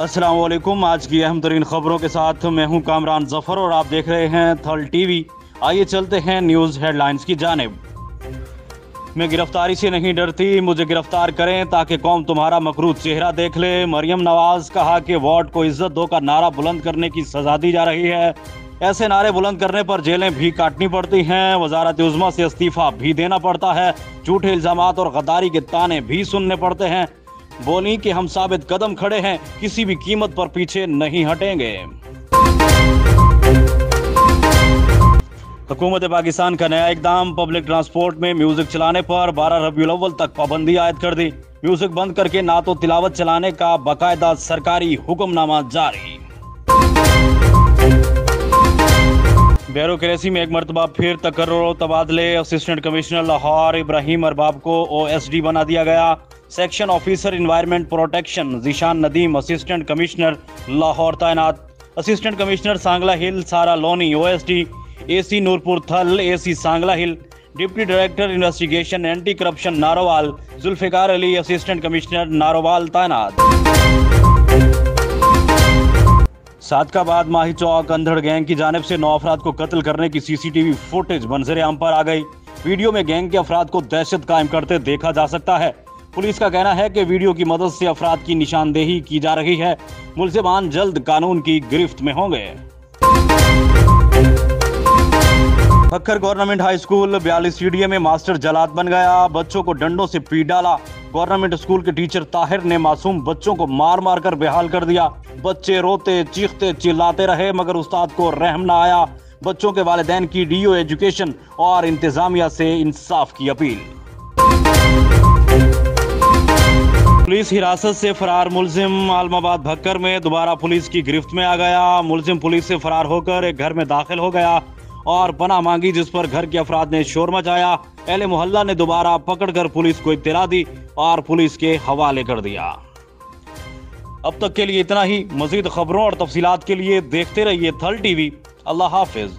السلام علیکم۔ آج کی اہم ترین خبروں کے ساتھ میں ہوں کامران ظفر اور آپ دیکھ رہے ہیں تھل ٹی وی۔ آئیے چلتے ہیں نیوز ہیڈ لائنز کی جانب۔ میں گرفتاری سے نہیں ڈرتی، مجھے گرفتار کریں تاکہ قوم تمہارا مکروہ چہرہ دیکھ لے۔ مریم نواز کہا کہ ووٹ کو عزت دو کا نعرہ بلند کرنے کی سزا دی جا رہی ہے، ایسے نعرے بلند کرنے پر جیلیں بھی کاٹنی پڑتی ہیں، وزارت عظمیٰ سے استعفیٰ بھی دینا پڑتا ہے، جھوٹے الزامات اور غداری کے طعنے بھی سننے پڑتے ہیں۔ بولی کہ ہم ثابت قدم کھڑے ہیں، کسی بھی قیمت پر پیچھے نہیں ہٹیں گے۔ حکومت پاکستان کا نیا اقدام، پبلک ٹرانسپورٹ میں میوزک چلانے پر 12 ربیع الاول تک پابندی عائد کر دی۔ میوزک بند کر کے نعت و تلاوت چلانے کا باقاعدہ سرکاری حکم نامہ جاری۔ بیوروکریسی میں ایک مرتبہ پھر تقرر و تبادلے، اسسٹنٹ کمشنر لاہور ابراہیم ارباب کو OSD بنا دیا گیا۔ Section officer environment protection Zeeshan Nadeem assistant commissioner Lahore تعینات۔ اسسٹنٹ کمشنر سانگلہ ہل سارا لونی OSD، AC نورپور تھل AC Sangla Hill. Deputy director investigation anti corruption Narowal Zulfiqar Ali assistant commissioner Narowal تعینات۔ صادقہ آباد ماہی چوک اندھڑ گینگ کی جانب سے 9 افراد کو قتل کرنے کی CCTV فوٹیج منظر عام پر آ گئی۔ ویڈیو میں گینگ کے افراد کو دہشت قائم کرتے دیکھا جا سکتا ہے۔ پولیس کا کہنا ہے کہ ویڈیو کی مدد سے افراد کی نشاندہی کی جا رہی ہے، ملزمان جلد قانون کی گرفت میں ہوں گے۔ Bhakkar government high school 42 CDA میں ماسٹر جلاد بن گیا، بچوں کو ڈنڈوں سے پیٹ ڈالا۔ گورنمنٹ اسکول کے ٹیچر طاہر نے معصوم بچوں کو مار مار کر بحال کر دیا۔ بچے روتے چیختے چلاتے رہے مگر استاد کو رحم نہ آیا۔ بچوں کے والدین کی DO ایجوکیشن اور انتظامیہ سے انصاف کی اپیل۔ پولیس حراست سے فرار ملزم عالم آباد بھکر میں دوبارہ پولیس کی گرفت میں آ گیا۔ ملزم پولیس سے فرار ہو کر ایک گھر میں داخل ہو گیا اور پناہ مانگی، جس پر گھر کے افراد نے شور مچایا۔ اہل محلہ نے دوبارہ پکڑ کر پولیس کو اطلاع دی اور پولیس کے حوالے کر دیا۔ اب تک کے لیے اتنا ہی۔ مزید خبروں اور تفصیلات کے لیے دیکھتے رہیے تھل ٹی وی۔ اللہ حافظ۔